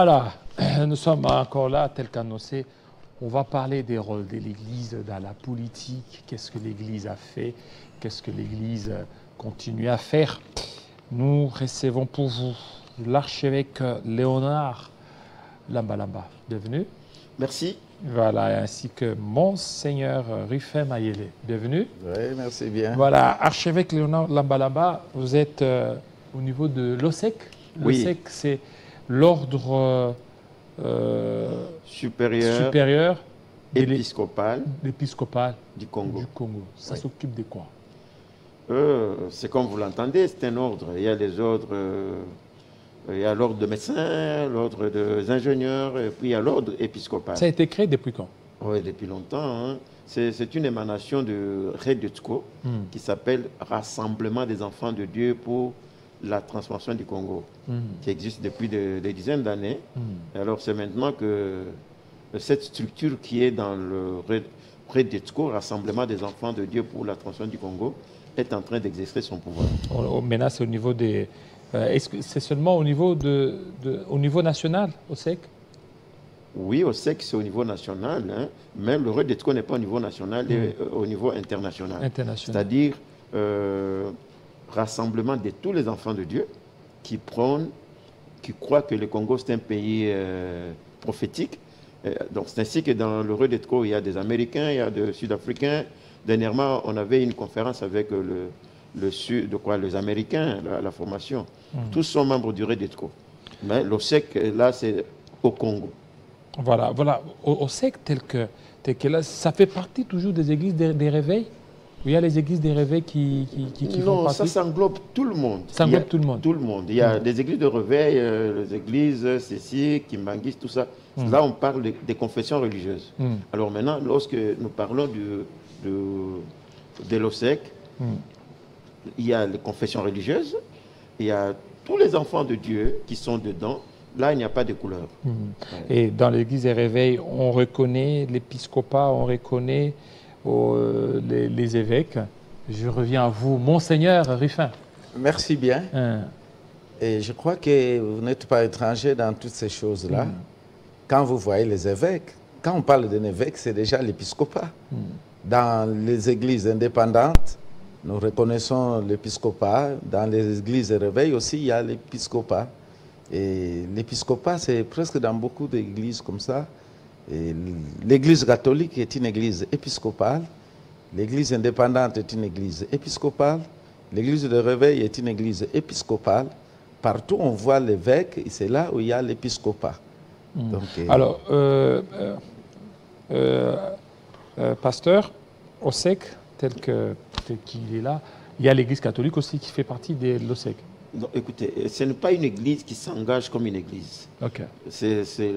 Voilà, nous sommes encore là, tel qu'annoncé. On va parler des rôles de l'Église dans la politique. Qu'est-ce que l'Église a fait? Qu'est-ce que l'Église continue à faire? Nous recevons pour vous l'archevêque Léonard Lambalamba, bienvenue. Merci. Voilà, ainsi que Monseigneur Rufin Mayele, bienvenue. Oui, merci bien. Voilà, archevêque Léonard Lambalamba, vous êtes au niveau de l'OSEC. Oui. L'OSEC, c'est l'ordre supérieur épiscopal du Congo. Ça Oui. s'occupe de quoi? C'est comme vous l'entendez, c'est un ordre. Il y a les ordres, il y a l'ordre de médecins, l'ordre des ingénieurs, et puis il y a l'ordre épiscopal. Ça a été créé depuis quand? Oui, depuis longtemps. Hein. C'est une émanation de Redutsko qui s'appelle Rassemblement des enfants de Dieu pour la transformation du Congo, qui existe depuis des dizaines d'années. Alors c'est maintenant que cette structure qui est dans le Redutsko, Rassemblement des enfants de Dieu pour la transformation du Congo, est en train d'exercer son pouvoir. Maintenant, c'est au niveau des... Est-ce que c'est seulement au niveau, au niveau national, au SEC? Oui, au SEC, c'est au niveau national, hein, mais le Redutsko n'est pas au niveau national, et au niveau international. C'est-à-dire rassemblement de tous les enfants de Dieu qui prônent, qui croient que le Congo c'est un pays prophétique. Donc c'est ainsi que dans le Redutsko, il y a des Américains, il y a des Sud-Africains. Dernièrement, on avait une conférence avec les Américains, la formation. Tous sont membres du Redutsko. Mais l'OSEC, là, c'est au Congo. Voilà, voilà. Au SEC, tel que là, ça fait partie toujours des églises des réveils? Il y a les églises des réveils qui font partie? Non, ça englobe tout le monde. Ça englobe tout le monde? Tout le monde. Il y a des églises de réveil, les églises Cécile, Kimbangis, tout ça. Là, on parle des confessions religieuses. Alors maintenant, lorsque nous parlons de l'OSEC, il y a les confessions religieuses, il y a tous les enfants de Dieu qui sont dedans. Là, il n'y a pas de couleur. Et dans l'église des réveils, on reconnaît l'épiscopat, on reconnaît les évêques. Je reviens à vous, Monseigneur Rufin. Merci bien. Et je crois que vous n'êtes pas étranger dans toutes ces choses-là. Quand vous voyez les évêques, quand on parle d'un évêque, c'est déjà l'épiscopat. Dans les églises indépendantes, nous reconnaissons l'épiscopat. Dans les églises de réveil aussi, il y a l'épiscopat. Et l'épiscopat, c'est presque dans beaucoup d'églises comme ça. L'église catholique est une église épiscopale. L'église indépendante est une église épiscopale. L'église de réveil est une église épiscopale. Partout, on voit l'évêque et c'est là où il y a l'épiscopat. Alors, pasteur, au SEC, tel qu'il est là, il y a l'église catholique aussi qui fait partie de l'OSEC. Non, écoutez, ce n'est pas une église qui s'engage comme une église. C'est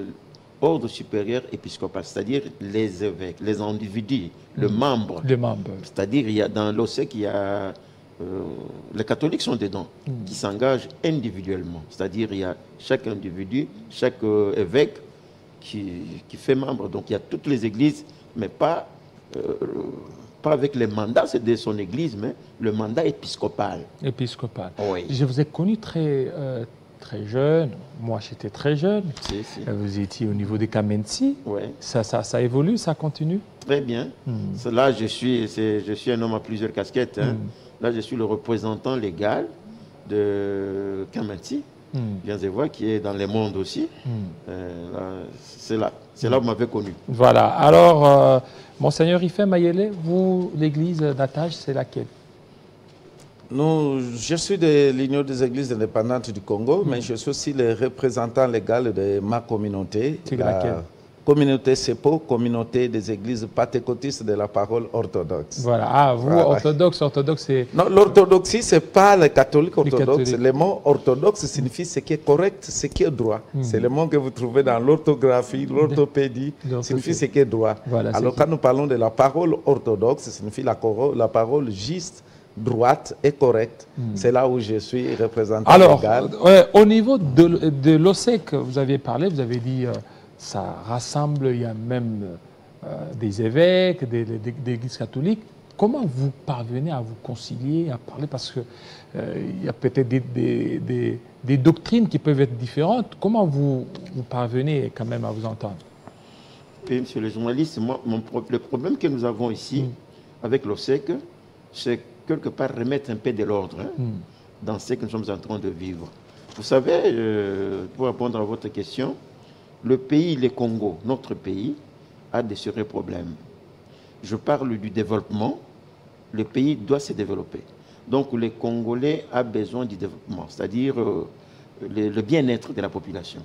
l'ordre supérieur épiscopal, c'est-à-dire les évêques, les individus, le membre. C'est-à-dire, dans l'OSEC, il y a les catholiques sont dedans, qui s'engagent individuellement. C'est-à-dire, il y a chaque individu, chaque évêque qui fait membre. Donc, il y a toutes les églises, mais pas avec les mandats de son église, mais le mandat épiscopal. Oui. Je vous ai connu très jeune. Moi, j'étais très jeune. Vous étiez au niveau des Kamenzi. Ça évolue, ça continue? Très bien. Là, je suis un homme à plusieurs casquettes. Hein. Là, je suis le représentant légal de Kamenzi. Bien de voir qui est dans le monde aussi. C'est là où vous m'avez connu. Voilà. Alors, Monseigneur Rufin Mayele, vous, l'église d'attache, c'est laquelle? Je suis de l'Union des églises indépendantes du Congo, mais je suis aussi le représentant légal de ma communauté. C'est laquelle? Communauté CEPO, communauté des églises pentecôtistes de la parole orthodoxe. Voilà. Ah, vous, voilà. Orthodoxe, c'est... Non, l'orthodoxie, ce n'est pas le catholique orthodoxe. Le mot orthodoxe signifie ce qui est correct, ce qui est droit. C'est le mot que vous trouvez dans l'orthographie, l'orthopédie, signifie ce qui est droit. Voilà, alors, quand nous parlons de la parole orthodoxe, ça signifie la parole juste, droite et correcte. C'est là où je suis représentant légal. Alors, au niveau de l'OSEC, vous avez parlé, vous avez dit... ça rassemble, il y a même des évêques, des églises catholiques. comment vous parvenez à vous concilier, à parler, parce qu'il y a peut-être des doctrines qui peuvent être différentes. Comment vous parvenez quand même à vous entendre? Et, monsieur le journaliste, le problème que nous avons ici avec l'OSEC, c'est quelque part remettre un peu de l'ordre dans ce que nous sommes en train de vivre. Vous savez, pour répondre à votre question, le pays, le Congo, notre pays, a de sérieux problèmes. Je parle du développement. Le pays doit se développer. Donc, les Congolais ont besoin du développement, c'est-à-dire le bien-être de la population.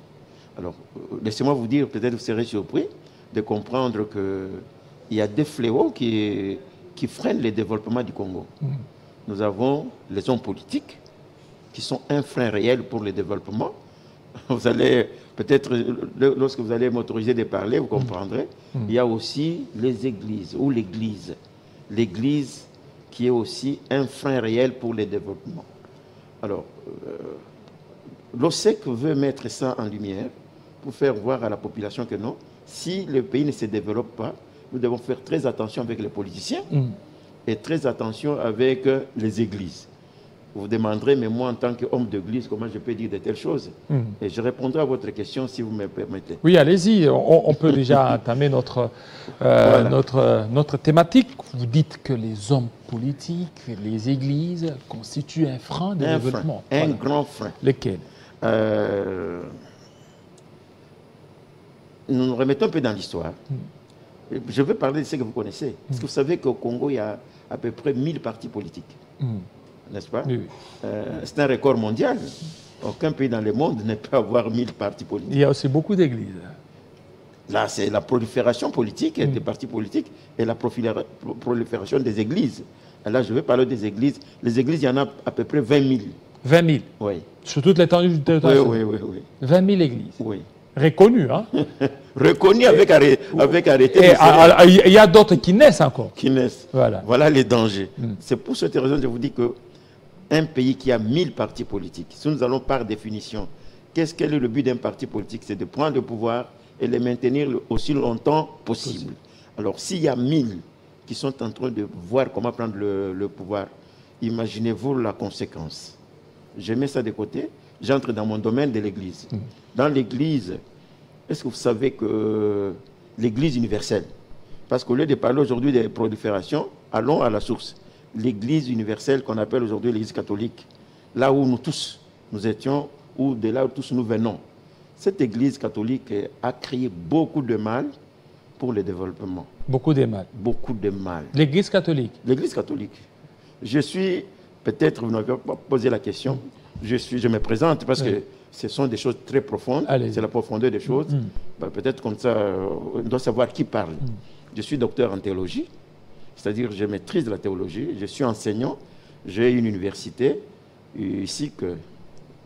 Alors, laissez-moi vous dire, peut-être vous serez surpris de comprendre qu'il y a des fléaux qui freinent le développement du Congo. Nous avons les hommes politiques qui sont un frein réel pour le développement. Vous allez, peut-être, lorsque vous allez m'autoriser de parler, vous comprendrez. Il y a aussi les églises, ou l'église. L'église qui est aussi un frein réel pour le développement. Alors, l'OSEC veut mettre ça en lumière pour faire voir à la population que non, si le pays ne se développe pas, nous devons faire très attention avec les politiciens et très attention avec les églises. Vous vous demanderez, mais moi, en tant qu'homme d'église, comment je peux dire de telles choses? Et je répondrai à votre question si vous me permettez. Oui, allez-y. On peut déjà entamer notre thématique. Vous dites que les hommes politiques, les églises constituent un frein de développement. Un grand frein. Lesquels? Nous nous remettons un peu dans l'histoire. Je veux parler de ce que vous connaissez. Parce que vous savez qu'au Congo, il y a à peu près 1000 partis politiques. N'est-ce pas? Oui. C'est un record mondial. Aucun pays dans le monde ne peut avoir 1000 partis politiques. Il y a aussi beaucoup d'églises. Là, c'est la prolifération politique des partis politiques et la prolifération des églises. Et là, je vais parler des églises. Les églises, il y en a à peu près 20 000. 20 000? Oui. Sur toute l'étendue du territoire? Oui. 20 000 églises? Oui. Reconnues, hein? Reconnues avec arrêté. Et il y a d'autres qui naissent encore. Qui naissent. Voilà. Voilà les dangers. C'est pour cette raison que je vous dis qu'un pays qui a 1000 partis politiques, si nous allons par définition, quel est le but d'un parti politique? C'est de prendre le pouvoir et le maintenir aussi longtemps possible. Alors, s'il y a 1000 qui sont en train de voir comment prendre le pouvoir, imaginez-vous la conséquence. Je mets ça de côté, j'entre dans mon domaine de l'Église. Dans l'Église, est-ce que vous savez que l'Église universelle, parce qu'au lieu de parler aujourd'hui de prolifération, allons à la source. L'Église universelle qu'on appelle aujourd'hui l'Église catholique, là où nous tous, nous étions, ou de là où tous nous venons. Cette Église catholique a créé beaucoup de mal pour le développement. Beaucoup de mal. Beaucoup de mal. L'Église catholique? L'Église catholique. Je suis, peut-être vous n'avez pas posé la question, je me présente parce que ce sont des choses très profondes, c'est la profondeur des choses. Peut-être comme ça, on doit savoir qui parle. Je suis docteur en théologie, c'est-à-dire je maîtrise la théologie, je suis enseignant, j'ai une université, ici,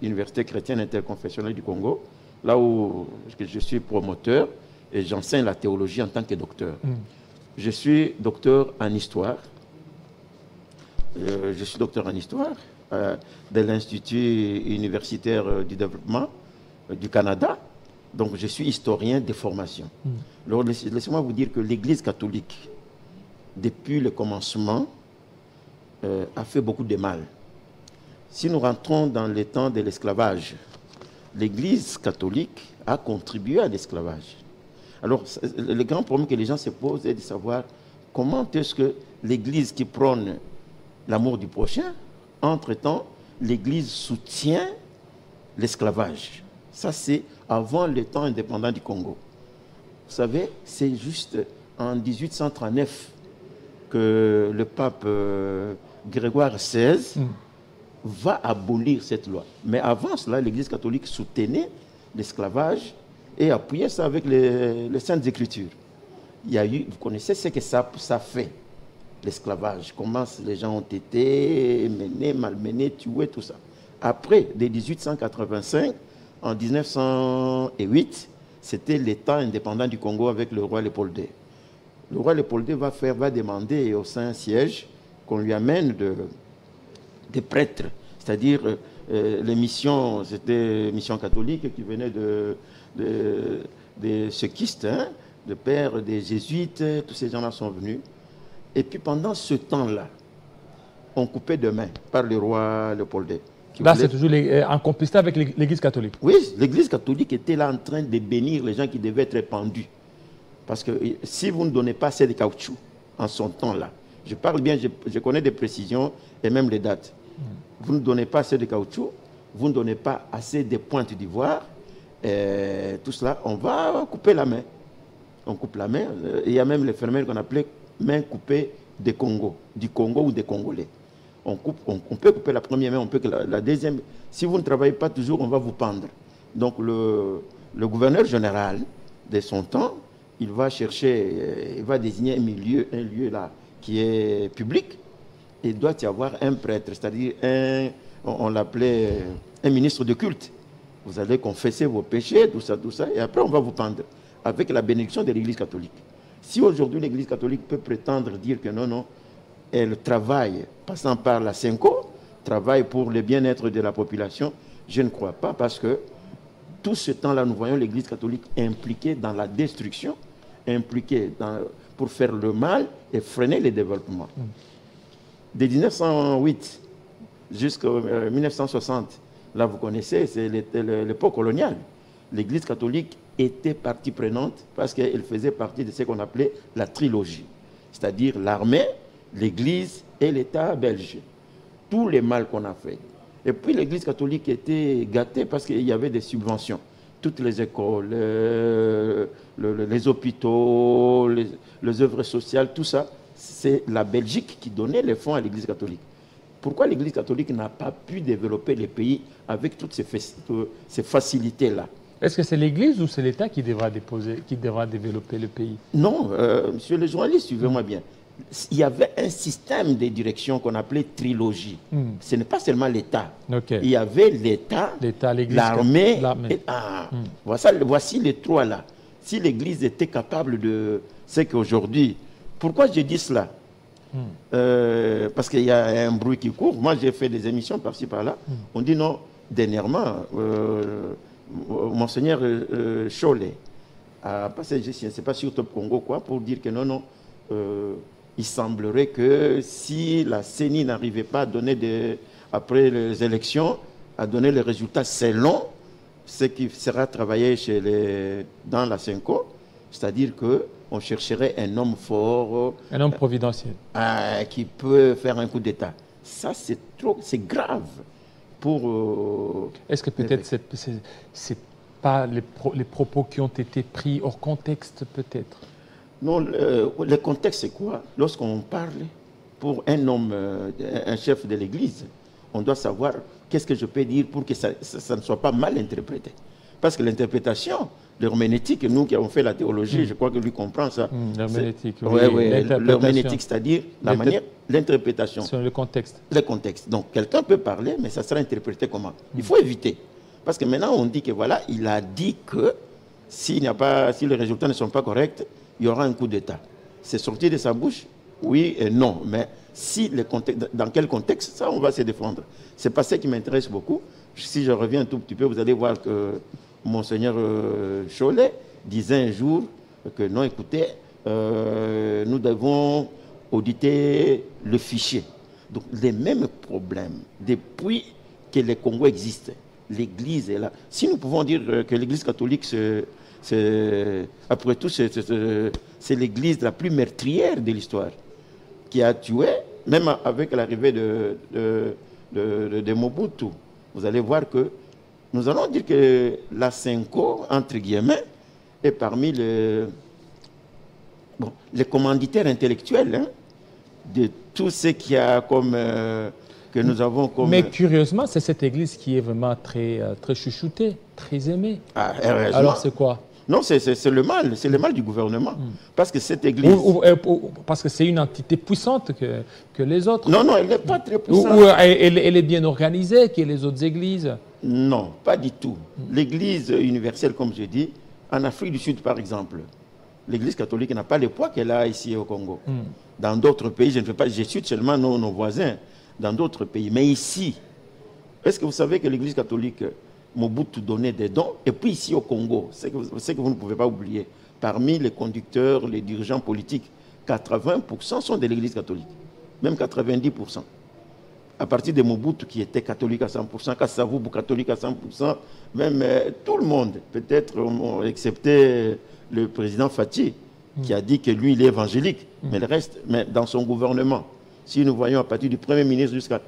l'Université chrétienne interconfessionnelle du Congo, là où je suis promoteur et j'enseigne la théologie en tant que docteur. Je suis docteur en histoire. Je suis docteur en histoire de l'Institut universitaire du développement du Canada. Donc, je suis historien de formation. Alors, laissez-moi vous dire que l'Église catholique, depuis le commencement, a fait beaucoup de mal. Si nous rentrons dans les temps de l'esclavage, l'Église catholique a contribué à l'esclavage. Alors, le grand problème que les gens se posent est de savoir comment est-ce que l'Église qui prône l'amour du prochain, entre-temps, l'Église soutient l'esclavage. Ça, c'est avant le temps indépendant du Congo. Vous savez, c'est juste en 1839 que le pape Grégoire XVI va abolir cette loi. Mais avant cela, l'Église catholique soutenait l'esclavage et appuyait ça avec les Saintes Écritures. Il y a eu, vous connaissez ce que ça fait, l'esclavage, comment les gens ont été menés, malmenés, tués, tout ça. Après, de 1885, en 1908, c'était l'État indépendant du Congo avec le roi Léopold II. Le roi Léopold II va demander au Saint-Siège qu'on lui amène des prêtres, c'est-à-dire les missions, c'était les missions catholiques qui venaient des séquistes, de pères, des jésuites, tous ces gens-là sont venus. Et puis pendant ce temps-là, on coupait de main par le roi Léopold II. Là, c'est toujours en complicité avec l'Église catholique. Oui, l'Église catholique était là en train de bénir les gens qui devaient être pendus. Parce que si vous ne donnez pas assez de caoutchouc en son temps-là, je parle bien, je connais des précisions et même les dates. Vous ne donnez pas assez de caoutchouc, vous ne donnez pas assez de pointes d'ivoire, tout cela, on va couper la main. On coupe la main. Il y a même les fermiers qu'on appelait main coupée du Congo ou des Congolais. On peut couper la première main, on peut que la deuxième. Si vous ne travaillez pas toujours, on va vous pendre. Donc le gouverneur général de son temps, il va chercher, il va désigner un lieu là qui est public. Il doit y avoir un prêtre, c'est-à-dire on l'appelait un ministre de culte. Vous allez confesser vos péchés, tout ça, et après on va vous pendre avec la bénédiction de l'Église catholique. Si aujourd'hui l'Église catholique peut prétendre dire que non, elle travaille, passant par la Senko, travaille pour le bien-être de la population, je ne crois pas, parce que tout ce temps-là, nous voyons l'Église catholique impliquée dans la destruction, impliquée pour faire le mal et freiner le développement. De 1908 jusqu'à 1960, là vous connaissez, c'est l'époque coloniale. L'Église catholique était partie prenante parce qu'elle faisait partie de ce qu'on appelait la trilogie, c'est-à-dire l'armée, l'Église et l'État belge. Tous les mal qu'on a fait. Et puis l'Église catholique était gâtée parce qu'il y avait des subventions. Toutes les écoles, les hôpitaux, les œuvres sociales, tout ça, c'est la Belgique qui donnait les fonds à l'Église catholique. Pourquoi l'Église catholique n'a pas pu développer les pays avec toutes ces facilités-là? Est-ce que c'est l'Église ou c'est l'État qui devra développer le pays? Non, monsieur le journaliste, suivez-moi bien. Il y avait un système de direction qu'on appelait trilogie. Ce n'est pas seulement l'État. Okay. Il y avait l'État, l'armée. Voici les trois là. Si l'Église était capable de ce qu'aujourd'hui... Pourquoi je dis cela? Parce qu'il y a un bruit qui court. Moi, j'ai fait des émissions par-ci, par-là. On dit non, dernièrement, Monseigneur Cholet a passé, je ne sais pas sur Top Congo, quoi, pour dire que non, il semblerait que si la CENI n'arrivait pas à donner, après les élections, à donner les résultats selon ce qui sera travaillé dans la Senko, c'est-à-dire qu'on chercherait un homme fort. Un homme providentiel. Qui peut faire un coup d'État. Ça, c'est grave. Est-ce que peut-être c'est pas les propos qui ont été pris hors contexte, peut-être? Non, le contexte, c'est quoi? Lorsqu'on parle pour un homme, un chef de l'Église, on doit savoir qu'est-ce que je peux dire pour que ça ne soit pas mal interprété. Parce que l'interprétation, l'herméneutique, nous qui avons fait la théologie, je crois que lui comprend ça. L'herméneutique, l'herméneutique, c'est-à-dire la manière, l'interprétation. Sur le contexte. Le contexte. Donc, quelqu'un peut parler, mais ça sera interprété comment? Il faut éviter. Parce que maintenant, on dit que voilà, il a dit que si les résultats ne sont pas corrects, il y aura un coup d'État. C'est sorti de sa bouche? Oui et non. Mais dans quel contexte? Ça, on va se défendre. C'est pas ça qui m'intéresse beaucoup. Si je reviens un tout petit peu, vous allez voir que Monseigneur Cholet disait un jour que non, écoutez, nous devons auditer le fichier. Donc, les mêmes problèmes, depuis que le Congo existe, l'Église est là. Si nous pouvons dire que l'Église catholique, après tout, c'est l'Église la plus meurtrière de l'histoire, qui a tué, même avec l'arrivée de Mobutu. Vous allez voir que nous allons dire que la Senko, entre guillemets, est parmi les commanditaires intellectuels de tout ce qu'il y a comme... que nous avons comme... Mais curieusement, c'est cette église qui est vraiment très chouchoutée, très aimée. Alors c'est quoi? Non, c'est le mal du gouvernement. Parce que cette église... parce que c'est une entité puissante que les autres. Non, elle n'est pas très puissante. Elle est bien organisée que les autres églises. Non, pas du tout. L'église universelle, comme je dis, en Afrique du Sud, par exemple, l'église catholique n'a pas le poids qu'elle a ici au Congo. Dans d'autres pays, je cite seulement nos voisins, dans d'autres pays. Mais ici, est-ce que vous savez que l'église catholique, Mobutu donnait des dons? Et puis ici au Congo, c'est que vous ne pouvez pas oublier, parmi les conducteurs, les dirigeants politiques 80% sont de l'Église catholique, même 90%. À partir de Mobutu qui était catholique à 100%, Kasavubu catholique à 100%, même tout le monde, peut-être excepté le président Fathi, qui a dit que lui, il est évangélique, mais le reste, mais dans son gouvernement, si nous voyons à partir du Premier ministre jusqu'à...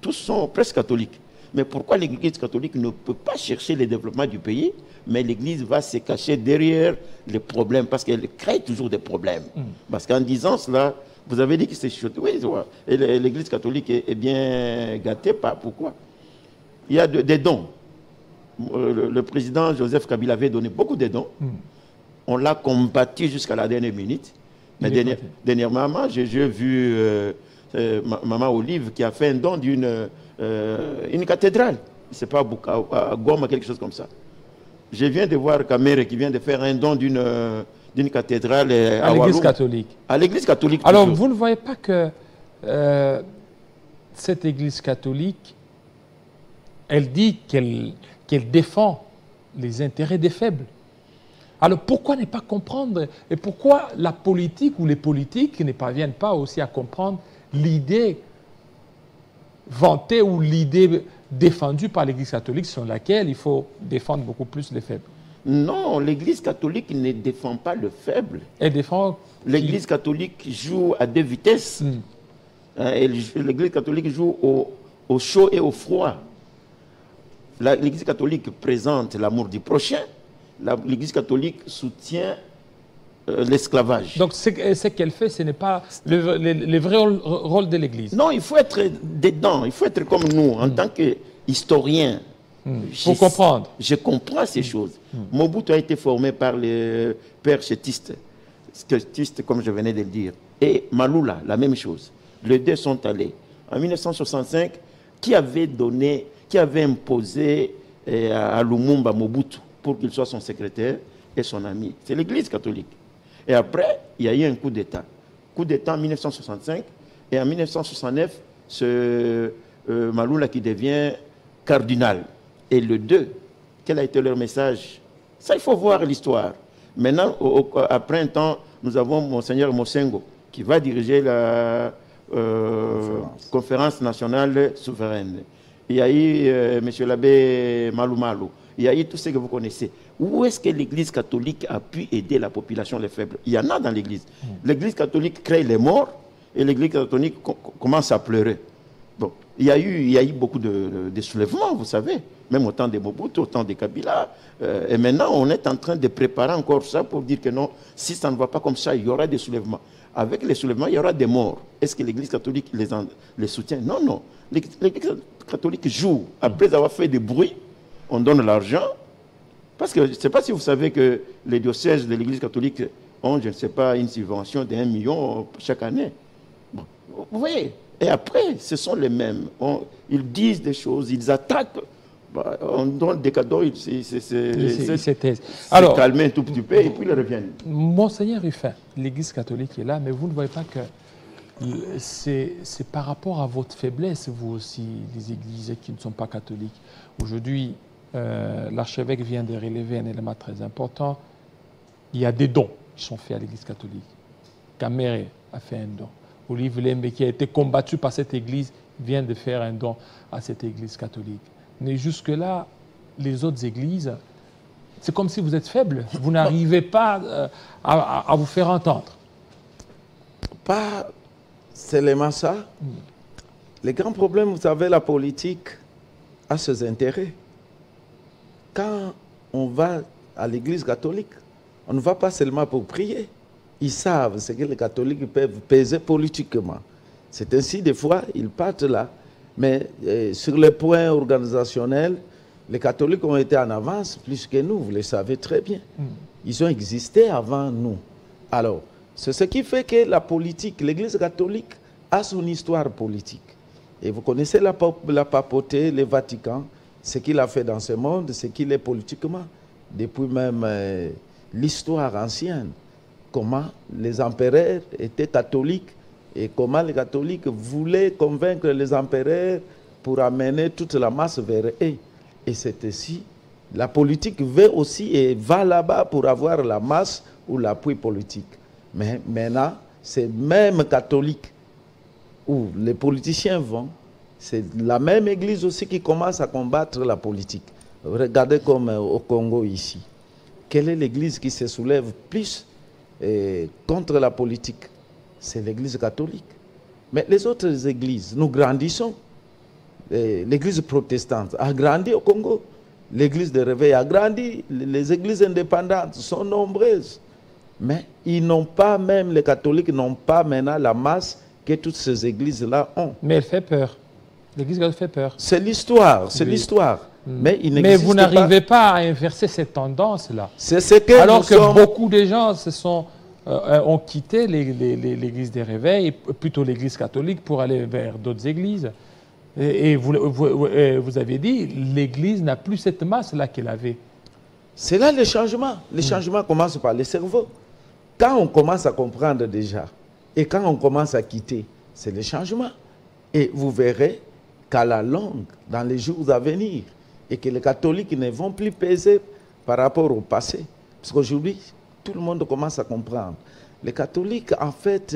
Tous sont presque catholiques. Mais pourquoi l'Église catholique ne peut pas chercher le développement du pays, mais l'Église va se cacher derrière les problèmes, parce qu'elle crée toujours des problèmes. Parce qu'en disant cela, vous avez dit que c'est chaud. Oui, et l'Église catholique est bien gâtée. Pourquoi? Il y a des dons. Le président Joseph Kabila avait donné beaucoup de dons. On l'a combattu jusqu'à la dernière minute. Mais dernièrement, j'ai vu Maman Olive qui a fait un don d'une cathédrale. C'est pas à Goma, quelque chose comme ça. Je viens de voir Kamere qui vient de faire un don d'une cathédrale à l'Église catholique. À l'Église catholique. Alors, vous ne voyez pas que cette Église catholique, elle dit qu'elle défend les intérêts des faibles. Alors, pourquoi ne pas comprendre? Et pourquoi la politique ou les politiques ne parviennent pas aussi à comprendre l'idée vantée ou l'idée défendue par l'Église catholique sur laquelle il faut défendre beaucoup plus les faibles? Non, l'Église catholique ne défend pas le faible. Elle défend... L'Église catholique joue à deux vitesses. L'Église catholique joue au chaud et au froid. L'Église catholique présente l'amour du prochain. L'Église catholique soutient l'esclavage. Donc ce qu'elle fait, ce n'est pas le vrai rôle de l'Église. Non, il faut être dedans. Il faut être comme nous, en tant qu'historien. Pour comprendre. Je comprends ces choses. Mobutu a été formé par les pères chétistes, comme je venais de le dire. Et Maloula, la même chose. Les deux sont allés. En 1965, qui avait imposé à Lumumba Mobutu pour qu'il soit son secrétaire et son ami? C'est l'Église catholique. Et après, il y a eu un coup d'État. Coup d'État en 1965. Et en 1969, c'est Maloula qui devient cardinal. Et le 2, quel a été leur message? Ça, il faut voir l'histoire. Maintenant, après un temps, nous avons Monseigneur Mosengo qui va diriger la conférence nationale souveraine. Il y a eu M. l'abbé Malou Malou. Il y a eu tout ce que vous connaissez. Où est-ce que l'Église catholique a pu aider la population les faibles? Il y en a dans l'Église. L'Église catholique crée les morts et l'Église catholique commence à pleurer. Donc, il y a eu beaucoup de soulèvements, vous savez, même au temps de Mobutu, au temps de Kabila. Et maintenant, on est en train de préparer encore ça pour dire que non, si ça ne va pas comme ça, il y aura des soulèvements. Avec les soulèvements, il y aura des morts. Est-ce que l'Église catholique les soutient? Non, non. L'Église catholique joue. Après avoir fait du bruit, on donne l'argent. Parce que je ne sais pas si vous savez que les diocèses de l'Église catholique ont, je ne sais pas, une subvention de 1 million chaque année. Bon, vous voyez? Et après, ce sont les mêmes. Ils disent des choses, ils attaquent. Bah, on donne des cadeaux, c'est calmer un tout petit peu et puis ils reviennent. Monseigneur Ruffin, l'Église catholique est là, mais vous ne voyez pas que c'est par rapport à votre faiblesse, vous aussi, les églises qui ne sont pas catholiques. Aujourd'hui, l'archevêque vient de relever un élément très important. Il y a des dons qui sont faits à l'Église catholique. Kamere a fait un don. Olive Lembe, qui a été combattu par cette église, vient de faire un don à cette église catholique. Mais jusque-là, les autres églises, c'est comme si vous êtes faible. Vous n'arrivez pas à vous faire entendre. Pas seulement ça. Le grand problème, vous savez, la politique a ses intérêts. Quand on va à l'église catholique, on ne va pas seulement pour prier. Ils savent ce que les catholiques peuvent peser politiquement. C'est ainsi, des fois, ils partent là. Mais sur le point organisationnel, les catholiques ont été en avance plus que nous, vous le savez très bien. Ils ont existé avant nous. Alors, c'est ce qui fait que la politique, l'Église catholique a son histoire politique. Et vous connaissez la papauté, le Vatican, ce qu'il a fait dans ce monde, ce qu'il est politiquement, depuis même l'histoire ancienne. Comment les empereurs étaient catholiques et comment les catholiques voulaient convaincre les empereurs pour amener toute la masse vers eux. Et c'est ainsi, la politique veut aussi et va là-bas pour avoir la masse ou l'appui politique. Mais maintenant, c'est même catholique où les politiciens vont, c'est la même église aussi qui commence à combattre la politique. Regardez comme au Congo ici. Quelle est l'église qui se soulève plus contre la politique? C'est l'église catholique. Mais les autres églises, nous grandissons. L'église protestante a grandi au Congo. L'église de réveil a grandi. Les églises indépendantes sont nombreuses. Mais ils n'ont pas, même les catholiques n'ont pas maintenant la masse que toutes ces églises-là ont. Mais elle fait peur. L'église catholique fait peur. C'est l'histoire, c'est l'histoire. Mais vous n'arrivez pas à inverser cette tendance-là. C'est ce que alors que beaucoup de gens ont quitté l'église des réveils, plutôt l'église catholique, pour aller vers d'autres églises. Et vous avez dit, l'église n'a plus cette masse-là qu'elle avait. C'est là le changement. Les changements commencent par le cerveau. Quand on commence à comprendre déjà, et quand on commence à quitter, c'est le changement. Et vous verrez qu'à la longue, dans les jours à venir, et que les catholiques ne vont plus peser par rapport au passé. Parce qu'aujourd'hui, tout le monde commence à comprendre. Les catholiques, en fait,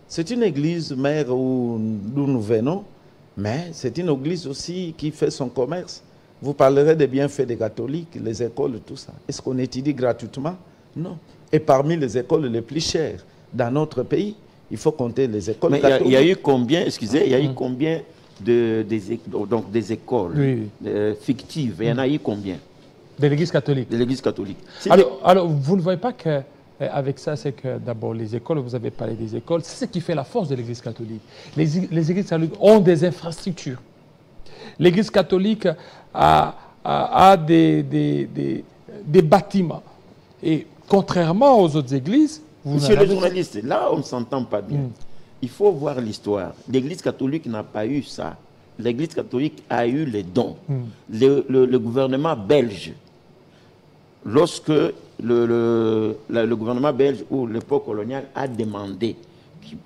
c'est une église mère d'où nous venons, mais c'est une église aussi qui fait son commerce. Vous parlerez des bienfaits des catholiques, les écoles, tout ça. Est-ce qu'on étudie gratuitement? Non. Et parmi les écoles les plus chères dans notre pays, il faut compter les écoles catholiques. Il y a eu combien, excusez, il y a eu combien des écoles fictives? Il y en a eu combien? De l'église catholique. De l'église catholique. Alors, vous ne voyez pas qu'avec ça, c'est que d'abord les écoles, vous avez parlé des écoles, c'est ce qui fait la force de l'église catholique. Les églises catholiques ont des infrastructures. L'église catholique a des bâtiments. Et contrairement aux autres églises, Monsieur le journaliste, là on ne s'entend pas bien. Il faut voir l'histoire. L'église catholique n'a pas eu ça. L'église catholique a eu les dons. Le gouvernement belge, lorsque le gouvernement belge ou l'époque coloniale a demandé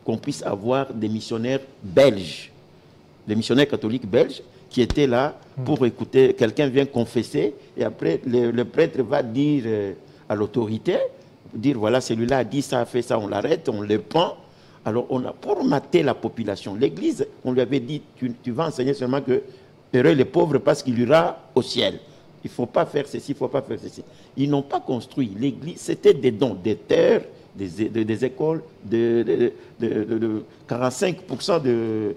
qu'on puisse avoir des missionnaires belges, des missionnaires catholiques belges qui étaient là pour écouter, quelqu'un vient confesser et après le prêtre va dire à l'autorité, dire voilà, celui-là a dit ça, a fait ça, on l'arrête, on le prend. Alors on a pour mater la population. L'église, on lui avait dit, tu vas enseigner seulement que heureux les pauvres parce qu'il ira au ciel. Il ne faut pas faire ceci, il ne faut pas faire ceci. Ils n'ont pas construit. L'église, c'était des dons, des terres, des écoles, de 45% de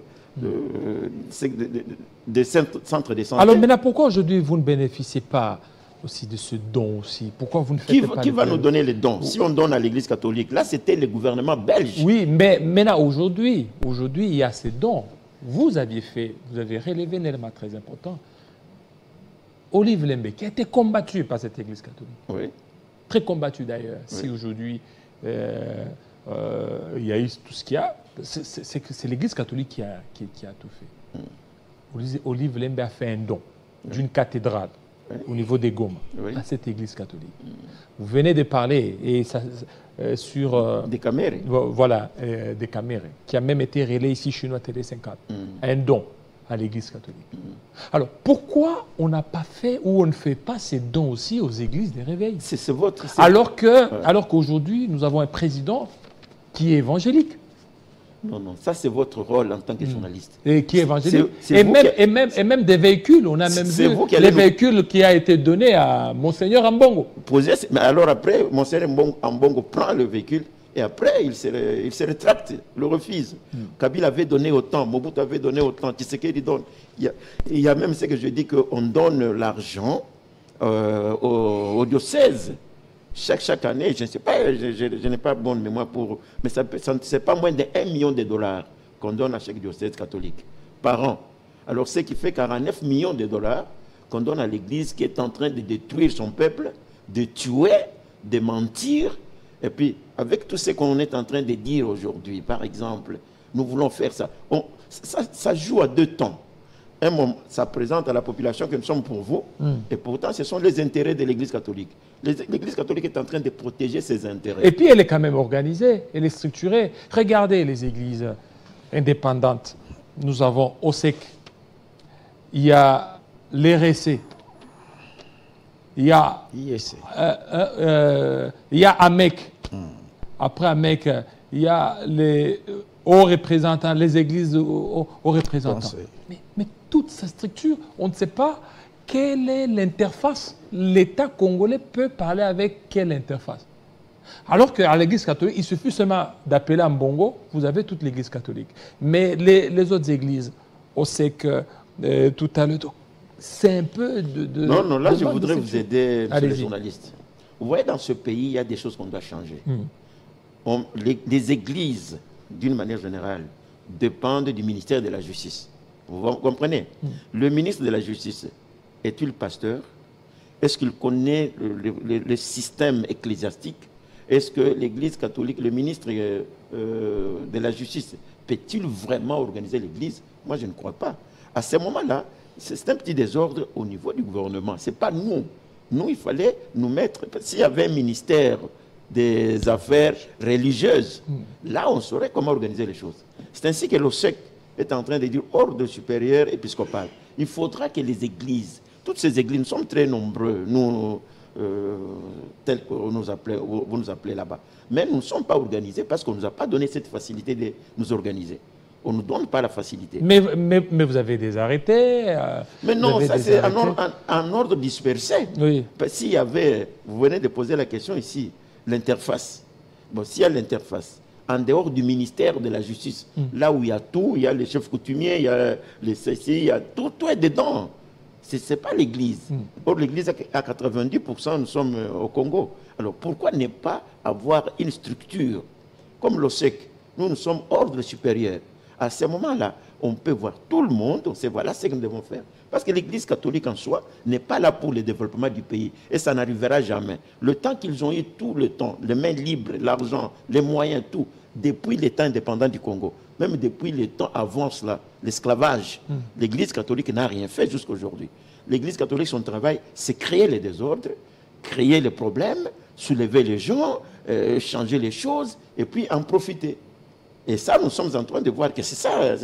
centres de santé. Alors maintenant, pourquoi aujourd'hui vous ne bénéficiez pas aussi de ce don aussi? Pourquoi vous ne faites pas Qui va nous donner les dons? Si on donne à l'église catholique, là c'était le gouvernement belge. Oui, mais maintenant aujourd'hui, il y a ces dons. Vous avez relevé un élément très important. Olive Lembe, qui a été combattu par cette église catholique. Oui. Très combattu d'ailleurs. Oui. Si aujourd'hui il y a eu tout ce qu'il y a, c'est l'église catholique qui a tout fait. Olive Lembe a fait un don d'une cathédrale au niveau des Goma, à cette église catholique. Vous venez de parler sur... des caméras. Voilà, des caméras, qui a même été relayé ici chez nous à Télé 50. Un don à l'église catholique. Alors, pourquoi on n'a pas fait ou on ne fait pas ces dons aussi aux églises des réveils? C'est votre... Alors qu'aujourd'hui, nous avons un président qui est évangélique. Non, non, ça c'est votre rôle en tant que journaliste. Et qui est évangélique. Et même des véhicules, on a même vu les véhicules qui a été donné à Monseigneur Ambongo. Mais alors après, Monseigneur Ambongo prend le véhicule et après il se rétracte, le refuse. Kabila avait donné autant, Mobutu avait donné autant, Tshisekedi donne. Il y a même ce que je dis qu'on donne l'argent au diocèse. Chaque année, je ne sais pas, je n'ai pas bonne mémoire pour... Mais c'est pas moins de 1 million de dollars qu'on donne à chaque diocèse catholique par an. Alors, ce qui fait 49 millions de dollars qu'on donne à l'Église qui est en train de détruire son peuple, de tuer, de mentir. Et puis, avec tout ce qu'on est en train de dire aujourd'hui, par exemple, nous voulons faire ça. Ça joue à deux temps. Un moment, ça présente à la population que nous sommes pour vous, et pourtant, ce sont les intérêts de l'Église catholique. L'Église catholique est en train de protéger ses intérêts. Et puis, elle est quand même organisée, elle est structurée. Regardez les églises indépendantes. Nous avons OSEC, il y a l'RSC, il y a AMEC. Après AMEC, il y a les hauts représentants, les églises hauts représentants. Mais toute cette structure, on ne sait pas quelle est l'interface. L'État congolais peut parler avec quelle interface? Alors qu'à l'Église catholique, il suffit seulement d'appeler en Mbongo, vous avez toute l'Église catholique. Mais les autres églises, on sait que tout à l'heure, c'est un peu de... Non, là, je voudrais vous aider, monsieur le journaliste. Vous voyez, dans ce pays, il y a des choses qu'on doit changer. Les églises, d'une manière générale, dépendent du ministère de la Justice. Vous comprenez? Le ministre de la Justice, est-il pasteur? Est-ce qu'il connaît le système ecclésiastique? Est-ce que l'Église catholique, le ministre de la Justice, peut-il vraiment organiser l'Église? Moi, je ne crois pas. À ce moment-là, c'est un petit désordre au niveau du gouvernement. Ce n'est pas nous. Nous, il fallait nous mettre... S'il y avait un ministère des affaires religieuses, là, on saurait comment organiser les choses. C'est ainsi que l'OSEC est en train de dire ordre supérieur épiscopal. Il faudra que les églises, toutes ces églises, nous sommes très nombreux, nous, tels que vous nous appelez là-bas, mais nous ne sommes pas organisés parce qu'on ne nous a pas donné cette facilité de nous organiser. On ne nous donne pas la facilité. Mais vous avez des arrêtés mais non, ça c'est en ordre dispersé. Oui. S'il y avait, vous venez de poser la question ici, l'interface. Bon, s'il y a l'interface, en dehors du ministère de la Justice, là où il y a tout, il y a les chefs coutumiers, il y a les CCI, il y a tout est dedans. Ce n'est pas l'Église. Or, l'Église, à 90%, nous sommes au Congo. Alors, pourquoi ne pas avoir une structure comme l'OSEC? Nous sommes ordre supérieur. À ce moment-là, on peut voir tout le monde, on sait voilà ce que nous devons faire. Parce que l'Église catholique en soi n'est pas là pour le développement du pays. Et ça n'arrivera jamais. Le temps qu'ils ont eu tout le temps, les mains libres, l'argent, les moyens, tout, depuis les temps indépendants du Congo, même depuis les temps avant cela, l'esclavage, l'Église catholique n'a rien fait jusqu'à aujourd'hui. L'Église catholique, son travail, c'est créer les désordres, créer les problèmes, soulever les gens, changer les choses, et puis en profiter. Et ça, nous sommes en train de voir que c'est ça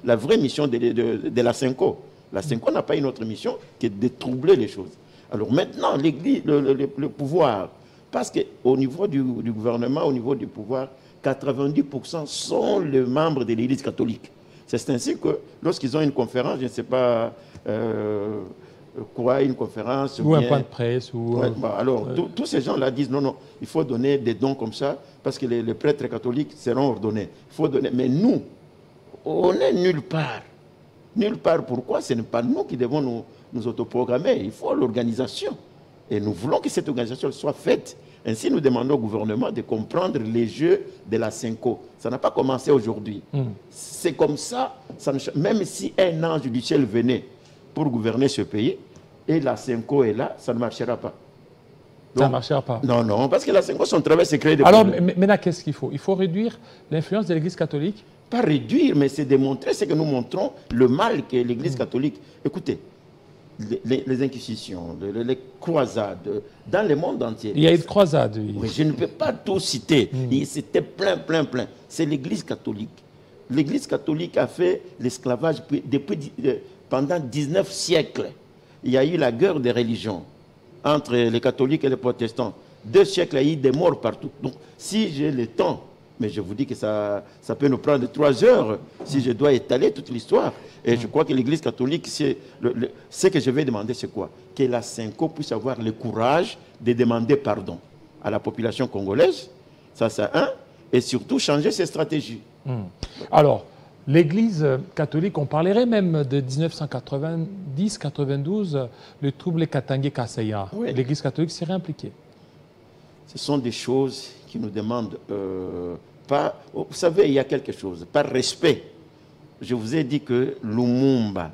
la vraie mission de la CENCO. La CENCO n'a pas une autre mission que de troubler les choses. Alors maintenant, l'Église, le pouvoir, parce qu'au niveau du gouvernement, au niveau du pouvoir, 90% sont les membres de l'Église catholique. C'est ainsi que lorsqu'ils ont une conférence, je ne sais pas quoi, une conférence... Ou un point de presse. Ou, ouais, alors, tous ces gens-là disent non, il faut donner des dons comme ça, parce que les prêtres catholiques seront ordonnés. Il faut donner. Mais nous, on n'est nulle part. Nulle part. Pourquoi? Ce n'est pas nous qui devons nous autoprogrammer. Il faut l'organisation. Et nous voulons que cette organisation soit faite. Ainsi, nous demandons au gouvernement de comprendre les jeux de la CENCO. Ça n'a pas commencé aujourd'hui. C'est comme ça, même si un ange du ciel venait pour gouverner ce pays, et la CENCO est là, ça ne marchera pas. Donc, ça ne marchera pas. Non, parce que la CENCO, son travail, c'est créer des problèmes. Alors, maintenant, qu'est-ce qu'il faut? Il faut réduire l'influence de l'Église catholique? Pas réduire, mais c'est démontrer ce que nous montrons, le mal que l'Église catholique... Écoutez, les inquisitions, les croisades, dans le monde entier. Il y a une croisade, oui. Oui, je ne peux pas tout citer. C'était plein. C'est l'Église catholique. L'Église catholique a fait l'esclavage pendant 19 siècles. Il y a eu la guerre des religions entre les catholiques et les protestants. 2 siècles, il y a eu des morts partout. Donc, si j'ai le temps, mais je vous dis que ça peut nous prendre 3 heures si je dois étaler toute l'histoire. Et je crois que l'Église catholique, ce que je vais demander, c'est quoi? Que la CENCO puisse avoir le courage de demander pardon à la population congolaise, ça c'est un, et surtout changer ses stratégies. Alors, l'Église catholique, on parlerait même de 1990-92, le trouble Katangé-Kaseya. Oui. L'Église catholique serait impliquée. Ce sont des choses qui nous demandent pas... Vous savez, il y a quelque chose, par respect. Je vous ai dit que Lumumba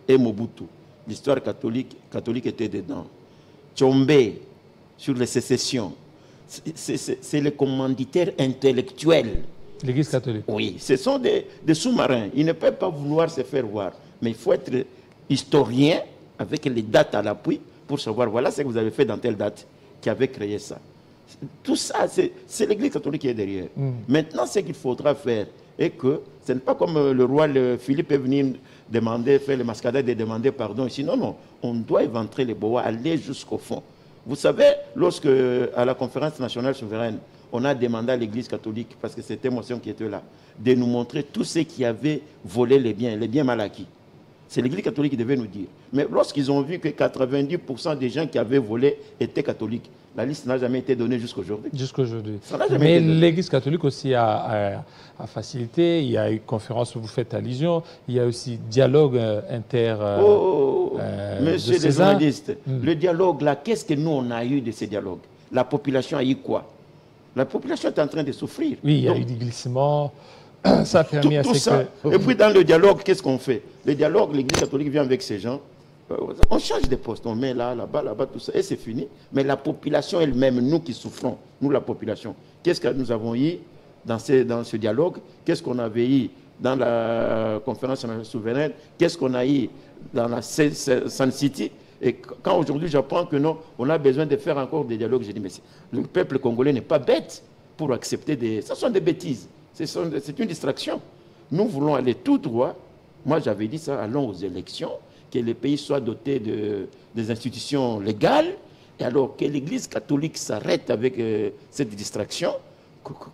et Mobutu, l'histoire catholique était dedans. Tshombe, sur les sécessions, c'est les commanditaires intellectuels. L'Église catholique. Oui, ce sont des sous-marins. Ils ne peuvent pas vouloir se faire voir. Mais il faut être historien avec les dates à l'appui pour savoir, voilà ce que vous avez fait dans telle date qui avait créé ça. Tout ça, c'est l'Église catholique qui est derrière. Maintenant, ce qu'il faudra faire, et que ce n'est pas comme le roi Philippe est venu faire le mascarade et demander pardon ici. Non, on doit éventrer les bois, aller jusqu'au fond. Vous savez, lorsque à la conférence nationale souveraine, on a demandé à l'Église catholique, parce que c'était Motion qui était là, de nous montrer tous ceux qui avaient volé les biens mal acquis. C'est l'Église catholique qui devait nous dire. Mais lorsqu'ils ont vu que 90% des gens qui avaient volé étaient catholiques, la liste n'a jamais été donnée jusqu'aujourd'hui. Jusqu'aujourd'hui. Mais l'Église catholique aussi a facilité. Il y a eu conférence où vous faites allusion. Il y a aussi dialogue inter. Monsieur les journalistes, le dialogue là, qu'est-ce que nous on a eu de ces dialogues? La population a eu quoi? La population est en train de souffrir. Oui, il y a eu des glissements. Ça a permis à ce que... Et puis dans le dialogue, qu'est-ce qu'on fait? Le dialogue, l'Église catholique vient avec ces gens. On change de poste, on met là, là-bas, là-bas, tout ça, et c'est fini. Mais la population elle-même, nous qui souffrons, nous la population, qu'est-ce que nous avons eu dans ce dialogue? Qu'est-ce qu'on avait eu dans la conférence souveraine? Qu'est-ce qu'on a eu dans la Sun City? Et quand aujourd'hui j'apprends que non, on a besoin de faire encore des dialogues, j'ai dit, mais le peuple congolais n'est pas bête pour accepter des... Ce sont des bêtises, c'est une distraction. Nous voulons aller tout droit. Moi j'avais dit ça, allons aux élections, que les pays soient dotés des institutions légales, et alors que l'Église catholique s'arrête avec cette distraction,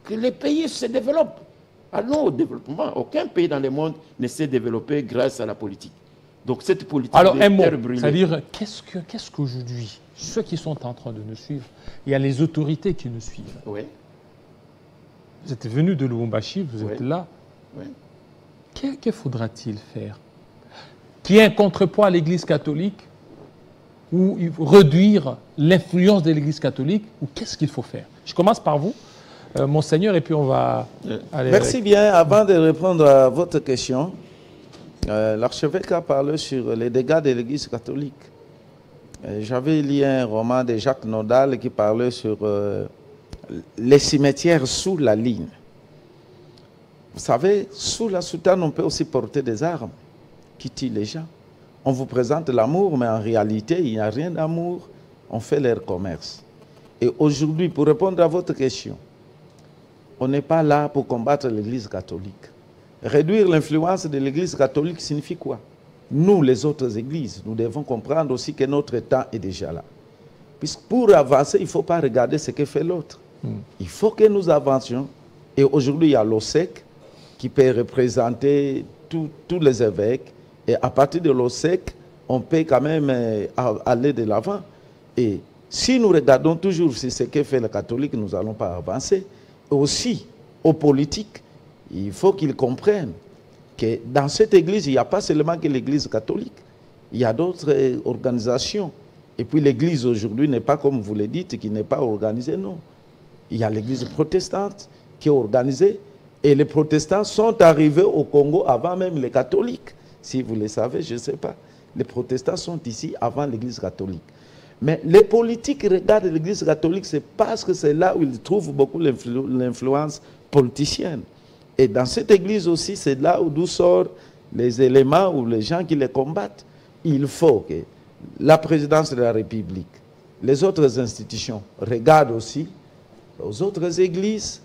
que les pays se développent. Allons au développement. Aucun pays dans le monde ne s'est développé grâce à la politique. Donc cette politique... Alors un mot, c'est-à-dire qu'est-ce qu'aujourd'hui, ceux qui sont en train de nous suivre, il y a les autorités qui nous suivent. Oui. Vous êtes venu de Lubumbashi, vous êtes là. Oui. Que faudra-t-il faire? Qu'il y ait un contrepoids à l'Église catholique ou réduire l'influence de l'Église catholique, ou qu'est-ce qu'il faut faire? Je commence par vous, Monseigneur, et puis on va aller... Merci bien. Avant de répondre à votre question, l'archevêque a parlé sur les dégâts de l'Église catholique. J'avais lu un roman de Jacques Nodal qui parlait sur les cimetières sous la ligne. Vous savez, sous la soutane, on peut aussi porter des armes qui tuent les gens. On vous présente l'amour, mais en réalité, il n'y a rien d'amour. On fait leur commerce. Et aujourd'hui, pour répondre à votre question, on n'est pas là pour combattre l'Église catholique. Réduire l'influence de l'Église catholique signifie quoi? Nous, les autres églises, nous devons comprendre aussi que notre temps est déjà là. Puisque pour avancer, il ne faut pas regarder ce que fait l'autre. Il faut que nous avancions. Et aujourd'hui, il y a l'OSEC qui peut représenter tous les évêques. Et à partir de l'OSEC, on peut quand même aller de l'avant. Et si nous regardons toujours sur ce que fait le catholique, nous n'allons pas avancer. Et aussi, aux politiques, il faut qu'ils comprennent que dans cette église, il n'y a pas seulement que l'église catholique. Il y a d'autres organisations. Et puis l'église aujourd'hui n'est pas, comme vous le dites, qui n'est pas organisée, non. Il y a l'église protestante qui est organisée. Et les protestants sont arrivés au Congo avant même les catholiques. Si vous le savez, je ne sais pas. Les protestants sont ici avant l'église catholique. Mais les politiques regardent l'église catholique, c'est parce que c'est là où ils trouvent beaucoup l'influence politicienne. Et dans cette église aussi, c'est là où sortent les éléments ou les gens qui les combattent. Il faut que la présidence de la République, les autres institutions regardent aussi aux autres églises.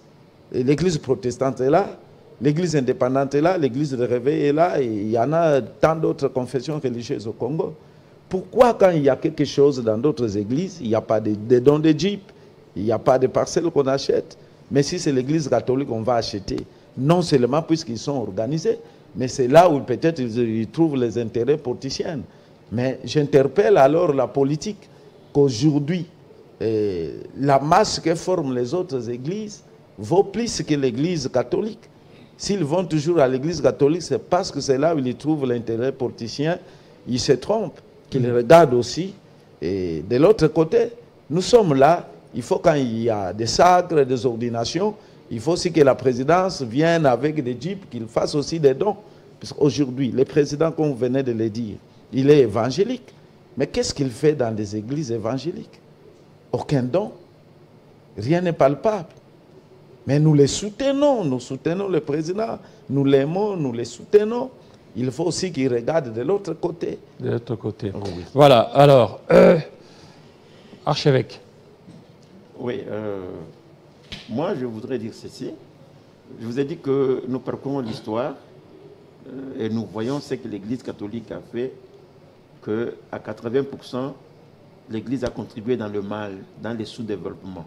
L'église protestante est là, l'église indépendante est là, l'église de réveil est là, et il y en a tant d'autres confessions religieuses au Congo. Pourquoi quand il y a quelque chose dans d'autres églises, il n'y a pas de dons de jeep, il n'y a pas de parcelles qu'on achète, mais si c'est l'église catholique, on va acheter. Non seulement puisqu'ils sont organisés, mais c'est là où peut-être ils trouvent les intérêts politiciens. Mais j'interpelle alors la politique qu'aujourd'hui, la masse que forment les autres églises vaut plus que l'église catholique. S'ils vont toujours à l'église catholique, c'est parce que c'est là où ils trouvent l'intérêt politicien. Ils se trompent, qu'ils regardent aussi. Et de l'autre côté, nous sommes là. Il faut, quand il y a des sacres, des ordinations, il faut aussi que la présidence vienne avec des jeeps, qu'il fasse aussi des dons. Parce qu'aujourd'hui, le président, comme vous venez de le dire, il est évangélique. Mais qu'est-ce qu'il fait dans les églises évangéliques? Aucun don. Rien n'est palpable. Mais nous les soutenons le président, nous l'aimons, nous les soutenons. Il faut aussi qu'il regarde de l'autre côté. De l'autre côté. Oh, oui. Voilà, alors, archevêque. Oui, moi je voudrais dire ceci. Je vous ai dit que nous parcourons l'histoire et nous voyons ce que l'Église catholique a fait, qu'à 80%, l'Église a contribué dans le mal, dans les sous-développements.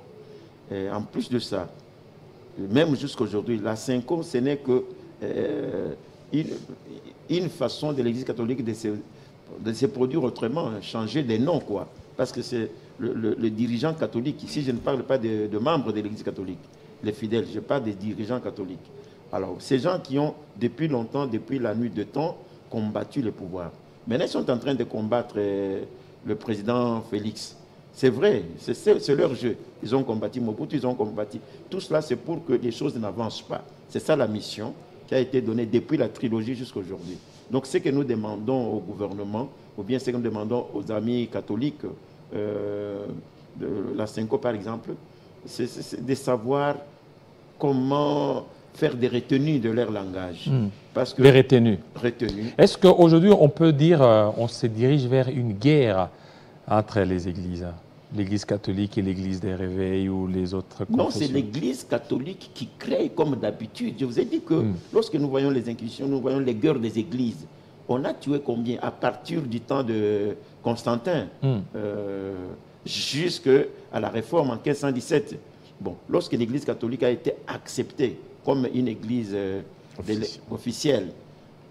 Et en plus de ça, même jusqu'à aujourd'hui, la Cinco, ce n'est que une façon de l'Église catholique de se produire autrement, changer des noms, quoi. Parce que c'est le dirigeant catholique, ici je ne parle pas de membres de l'Église catholique, les fidèles, je parle des dirigeants catholiques. Alors, ces gens qui ont, depuis longtemps, depuis la nuit de temps, combattu le pouvoir. Maintenant, ils sont en train de combattre le président Félix. C'est vrai, c'est leur jeu. Ils ont combattu Mobutu, ils ont combattu. Tout cela, c'est pour que les choses n'avancent pas. C'est ça la mission qui a été donnée depuis la trilogie jusqu'à aujourd'hui. Donc, ce que nous demandons au gouvernement, ou bien ce que nous demandons aux amis catholiques, de la Cinco par exemple, c'est de savoir comment faire des retenues de leur langage. Parce que les retenues. Est-ce qu'aujourd'hui, on peut dire on se dirige vers une guerre entre les églises, l'Église catholique et l'Église des réveils ou les autres confessions? Non, c'est l'Église catholique qui crée comme d'habitude. Je vous ai dit que lorsque nous voyons les inquisitions, nous voyons les guerres des églises. On a tué combien? À partir du temps de Constantin, jusqu'à la réforme en 1517. Bon, lorsque l'Église catholique a été acceptée comme une église officielle,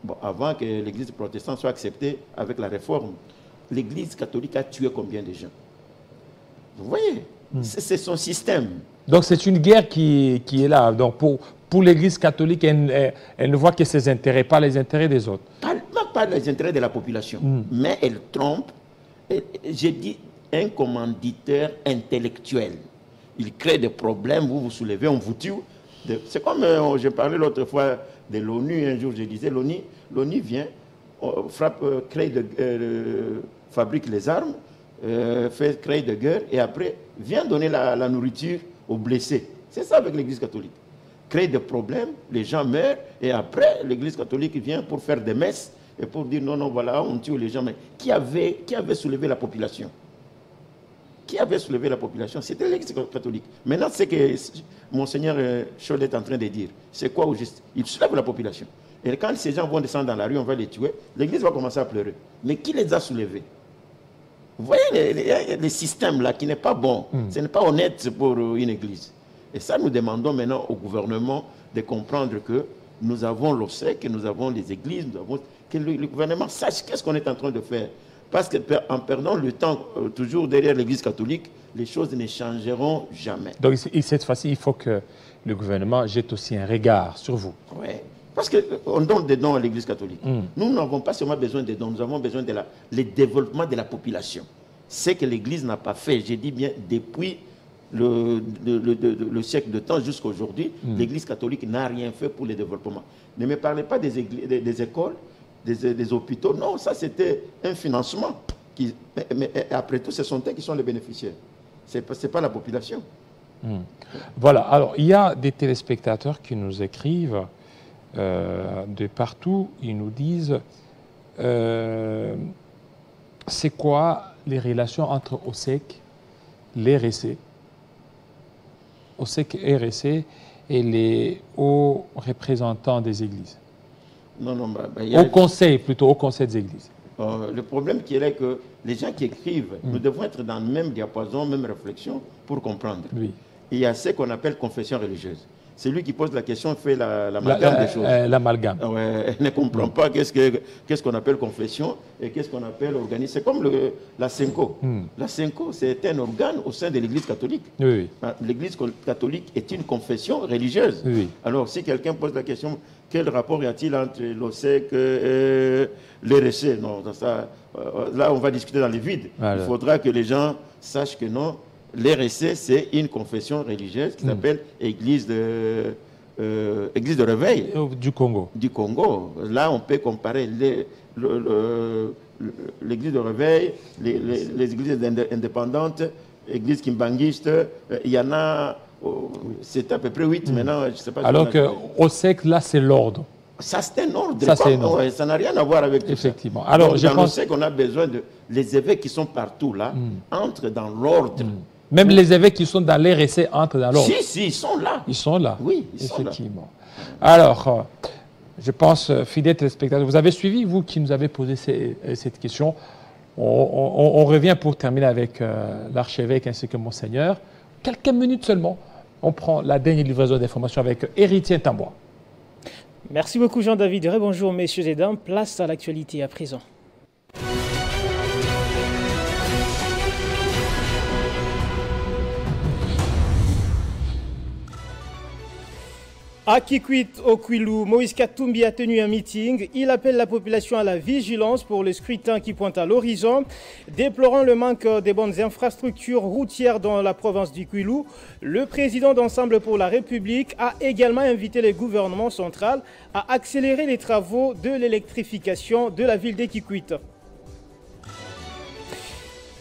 bon, avant que l'Église protestante soit acceptée avec la réforme, l'Église catholique a tué combien de gens? Vous voyez, c'est son système. Donc c'est une guerre qui est là. Donc pour l'Église catholique, elle ne voit que ses intérêts, pas les intérêts des autres. Pas les intérêts de la population, mais elle trompe, j'ai dit, un commanditeur intellectuel. Il crée des problèmes, vous vous soulevez, on vous tue. C'est comme, j'ai parlé l'autre fois de l'ONU, un jour je disais, l'ONU vient, fabrique les armes, crée de guerre, et après vient donner la nourriture aux blessés. C'est ça avec l'Église catholique. Crée des problèmes, les gens meurent, et après l'Église catholique vient pour faire des messes, et pour dire non, non, voilà, on tue les gens. Mais qui avait soulevé la population? Qui avait soulevé la population? C'était l'Église catholique. Maintenant, c'est que Monseigneur Scholl est en train de dire. C'est quoi au juste? Il soulève la population. Et quand ces gens vont descendre dans la rue, on va les tuer, l'Église va commencer à pleurer. Mais qui les a soulevés? Vous voyez les systèmes là qui n'est pas bon. Ce n'est pas honnête pour une Église. Et ça, nous demandons maintenant au gouvernement de comprendre que nous avons l'OSEC, que nous avons les églises, que le gouvernement sache qu'est-ce qu'on est en train de faire. Parce qu'en perdant le temps toujours derrière l'Église catholique, les choses ne changeront jamais. Donc cette fois-ci, il faut que le gouvernement jette aussi un regard sur vous. Oui, parce qu'on donne des dons à l'Église catholique. Nous n'avons pas seulement besoin des dons, nous avons besoin de le développement de la population. Ce que l'Église n'a pas fait, j'ai dit bien, depuis le siècle de temps jusqu'à aujourd'hui, l'Église catholique n'a rien fait pour le développement. Ne me parlez pas des écoles, des hôpitaux. Non, ça c'était un financement. Mais après tout, ce sont eux qui sont les bénéficiaires. Ce n'est pas la population. Voilà, alors il y a des téléspectateurs qui nous écrivent de partout. Ils nous disent c'est quoi les relations entre OSEC, l'RSC, OSEC RSC et les hauts représentants des églises? Non, au conseil, plutôt, au conseil des églises. Le problème qui est que les gens qui écrivent, nous devons être dans le même diapason, même réflexion pour comprendre. Oui. Il y a ce qu'on appelle confession religieuse. Celui qui pose la question fait l'amalgame des choses. L'amalgame. Elle ne comprend pas qu'est-ce qu'on appelle confession et qu'est-ce qu'on appelle organisme. C'est comme la Cinco. La Cinco, c'est un organe au sein de l'Église catholique. Oui. L'Église catholique est une confession religieuse. Oui. Alors, si quelqu'un pose la question, quel rapport y a-t-il entre l'OSEC et l'RSC? Non, là, on va discuter dans les vides. Il faudra que les gens sachent que non. L'RSC, c'est une confession religieuse qui s'appelle Église de réveil. Du Congo. Du Congo. Là, on peut comparer l'Église de réveil, les églises indépendantes, l'Église kimbanguiste. Il y en a, c'est à peu près 8 maintenant. Je sais pas. Alors qu'au siècle, là, c'est l'ordre. Ça, c'est un ordre. Ça n'a rien à voir avec tout effectivement. Ça. Alors, donc, je pense qu'on a besoin de... Les évêques qui sont partout, là, entrent dans l'ordre. Même les évêques qui sont dans l'RSC entrent dans l'ordre. Si, ils sont là. Ils sont là. Oui, ils sont là. Effectivement. Alors, je pense, fidèles téléspectateurs, vous avez suivi, vous qui nous avez posé cette question. On revient pour terminer avec l'archevêque ainsi que Monseigneur. Quelques minutes seulement. On prend la dernière livraison d'informations avec Héritier Tambois. Merci beaucoup Jean-David. Bonjour messieurs et dames. Place à l'actualité à présent. À Kikwit, au Kwilu, Moïse Katumbi a tenu un meeting. Il appelle la population à la vigilance pour le scrutin qui pointe à l'horizon. Déplorant le manque des bonnes infrastructures routières dans la province du Kwilu, le président d'Ensemble pour la République a également invité le gouvernement central à accélérer les travaux de l'électrification de la ville de Kikwit.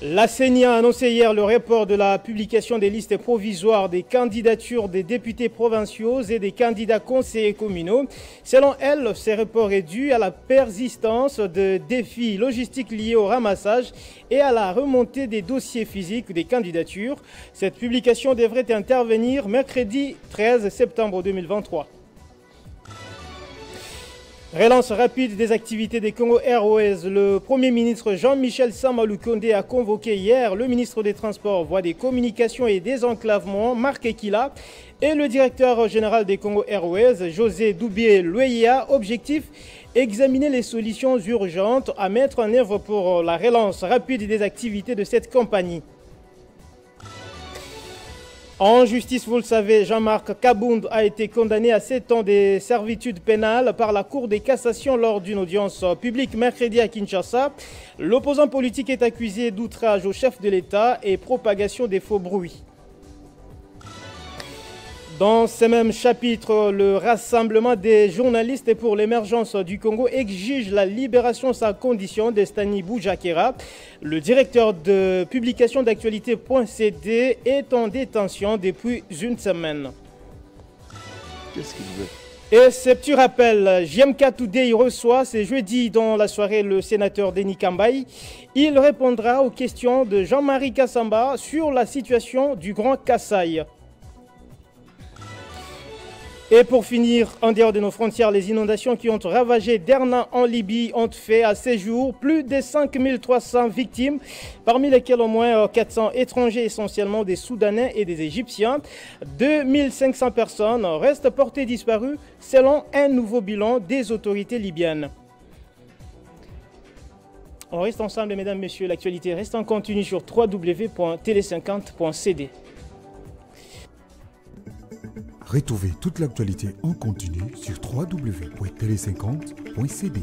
La CENI a annoncé hier le report de la publication des listes provisoires des candidatures des députés provinciaux et des candidats conseillers communaux. Selon elle, ce report est dû à la persistance de défis logistiques liés au ramassage et à la remontée des dossiers physiques des candidatures. Cette publication devrait intervenir mercredi 13 septembre 2023. Relance rapide des activités des Congo Airways. Le Premier ministre Jean-Michel Sama Lukonde a convoqué hier le ministre des Transports, Voies des Communications et Désenclavement, Marc Ekila, et le directeur général des Congo Airways, José Doubié-Louéa. Objectif, examiner les solutions urgentes à mettre en œuvre pour la relance rapide des activités de cette compagnie. En justice, vous le savez, Jean-Marc Kabound a été condamné à 7 ans de servitude pénale par la Cour de cassation lors d'une audience publique mercredi à Kinshasa. L'opposant politique est accusé d'outrage au chef de l'État et propagation des faux bruits. Dans ce même chapitre, le Rassemblement des journalistes pour l'émergence du Congo exige la libération sans condition de Stani Boujakera. Le directeur de publication d'actualité.cd est en détention depuis une semaine. Qu'est-ce qu'il veut? Et ce petit rappel, JMK Today reçoit ce jeudi dans la soirée le sénateur Denis Kambaï. Il répondra aux questions de Jean-Marie Kassamba sur la situation du Grand Kasaï. Et pour finir, en dehors de nos frontières, les inondations qui ont ravagé Derna en Libye ont fait à ces jours plus de 5300 victimes, parmi lesquelles au moins 400 étrangers, essentiellement des Soudanais et des Égyptiens. 2500 personnes restent portées disparues selon un nouveau bilan des autorités libyennes. On reste ensemble, mesdames, messieurs. L'actualité reste en continu sur www.tele50.cd. Retrouvez toute l'actualité en continu sur www.tele50.cd.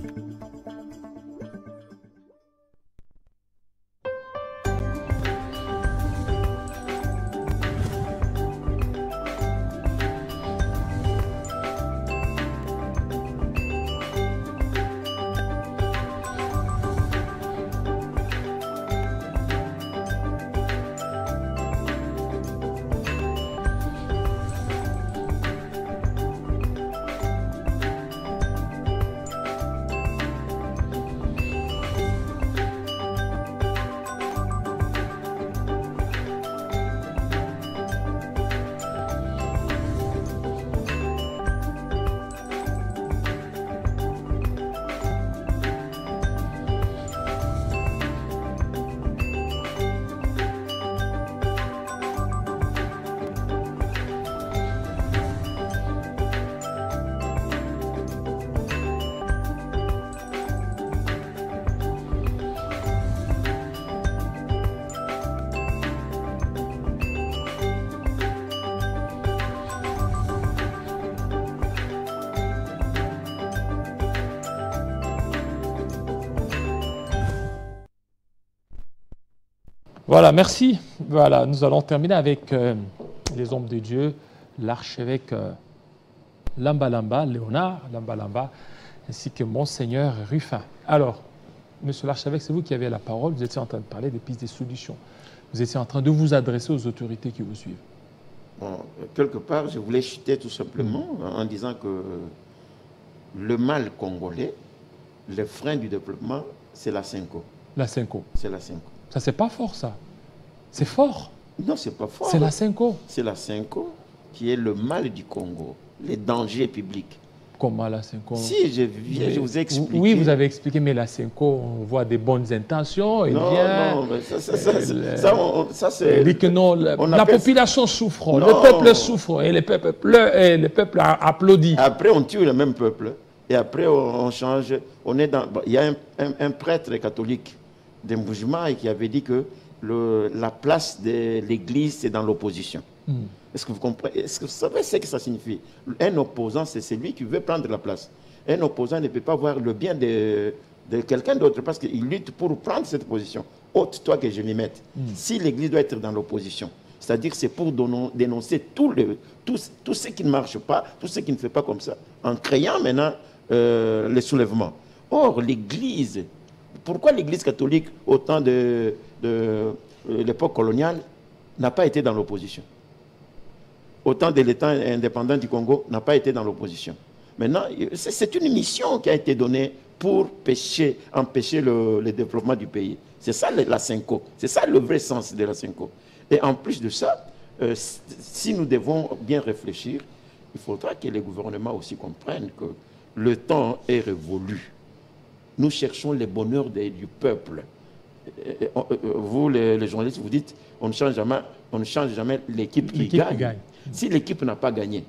Voilà, merci. Voilà, nous allons terminer avec les hommes de Dieu, l'archevêque Lambalamba, Léonard Lambalamba, ainsi que Monseigneur Ruffin. Alors, monsieur l'archevêque, c'est vous qui avez la parole. Vous étiez en train de parler des pistes, des solutions. Vous étiez en train de vous adresser aux autorités qui vous suivent. Bon, quelque part, je voulais chuter tout simplement en disant que le mal congolais, le frein du développement, c'est la Cinco. La Cinco. C'est la Cinco. Ça, c'est pas fort, ça. C'est fort. Non, c'est pas fort. C'est la Cinco. C'est la Cinco qui est le mal du Congo, les dangers publics. Comment la Senko? Si, je vous ai expliqué. Oui, vous avez expliqué, mais la Senko, on voit des bonnes intentions. Non, mais ça c'est... dit que non, la population souffre, le peuple souffre et le peuple pleure et le peuple applaudit. Après, on tue le même peuple et après, on change. Il y a un prêtre catholique de Mboujima qui avait dit que la place de l'Église, c'est dans l'opposition. Est-ce que vous comprenez? Est-ce que vous savez ce que ça signifie? Un opposant, c'est celui qui veut prendre la place. Un opposant ne peut pas voir le bien de quelqu'un d'autre parce qu'il lutte pour prendre cette position. Ôte-toi que je m'y mette. Si l'Église doit être dans l'opposition, c'est-à-dire c'est pour dénoncer tout ce qui ne marche pas, tout ce qui ne fait pas comme ça, en créant maintenant les soulèvements. Or, l'Église, pourquoi l'Église catholique, au temps de l'époque coloniale, n'a pas été dans l'opposition? Au temps de l'État indépendant du Congo, n'a pas été dans l'opposition. Maintenant, c'est une mission qui a été donnée pour empêcher le développement du pays. C'est ça la Senko. C'est ça le vrai sens de la Senko. Et en plus de ça, si nous devons bien réfléchir, il faudra que les gouvernements aussi comprennent que le temps est révolu. Nous cherchons le bonheur du peuple. Vous, les journalistes, vous dites on ne change jamais l'équipe qui gagne. Si l'équipe n'a pas gagné,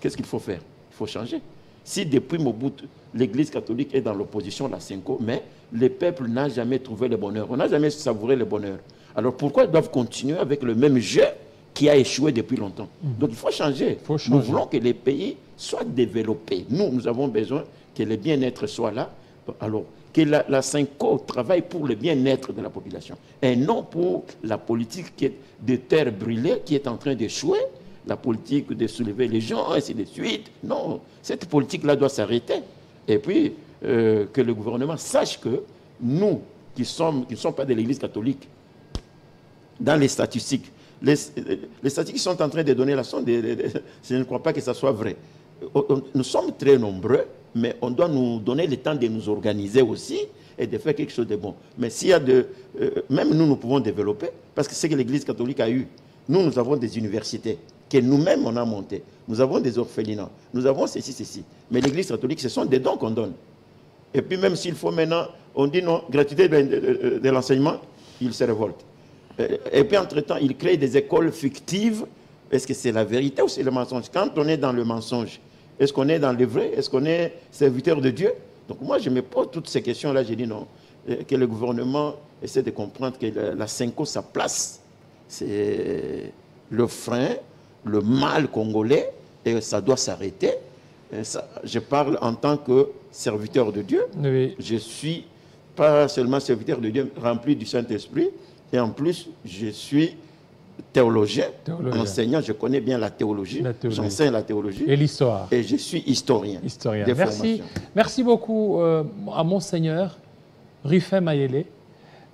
qu'est-ce qu'il faut faire? Il faut changer. Si depuis Mobutu, l'Église catholique est dans l'opposition, la Senko, mais le peuple n'a jamais trouvé le bonheur, on n'a jamais savouré le bonheur. Alors pourquoi ils doivent continuer avec le même jeu qui a échoué depuis longtemps? Donc il faut changer. Nous voulons que les pays soient développés. Nous avons besoin que le bien-être soit là. Alors que la Senko travaille pour le bien-être de la population et non pour la politique de terre brûlée qui est en train d'échouer, la politique de soulever les gens, ainsi de suite. Non, cette politique-là doit s'arrêter. Et puis, que le gouvernement sache que nous, qui ne sommes pas de l'Église catholique, dans les statistiques, les statistiques sont en train de donner la sonde, je ne crois pas que ça soit vrai. Nous sommes très nombreux, mais on doit nous donner le temps de nous organiser aussi et de faire quelque chose de bon. Mais s'il y a même nous pouvons développer, parce que c'est que l'Église catholique a eu. Nous avons des universités que nous-mêmes on a montées. Nous avons des orphelinats. Nous avons ceci. Mais l'Église catholique, ce sont des dons qu'on donne. Et puis même s'il faut maintenant, on dit non, gratuité de l'enseignement, ils se révoltent. Et puis entre-temps, ils créent des écoles fictives. Est-ce que c'est la vérité ou c'est le mensonge? Quand on est dans le mensonge, est-ce qu'on est dans le vrai? Est-ce qu'on est serviteur de Dieu? Donc moi, je me pose toutes ces questions-là. J'ai dit non, que le gouvernement essaie de comprendre que la Senko, sa place, c'est le frein, le mal congolais, et ça doit s'arrêter. Je parle en tant que serviteur de Dieu. Oui. Je suis pas seulement serviteur de Dieu, rempli du Saint-Esprit, et en plus, je suis théologien, enseignant, je connais bien la théologie. J'enseigne la théologie. Et l'histoire. Et je suis historien. Merci beaucoup à Monseigneur Rufin Mayele.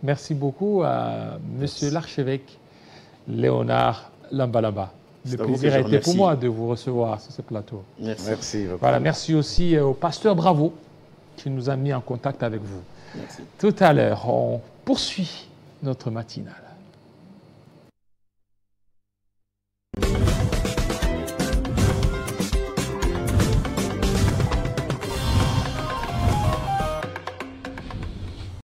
Merci beaucoup à Monsieur l'archevêque Léonard Lambalaba. Le plaisir a été pour moi de vous recevoir sur ce plateau. Merci. Voilà, merci aussi au pasteur Bravo qui nous a mis en contact avec vous. Merci. Tout à l'heure, on poursuit notre matinale.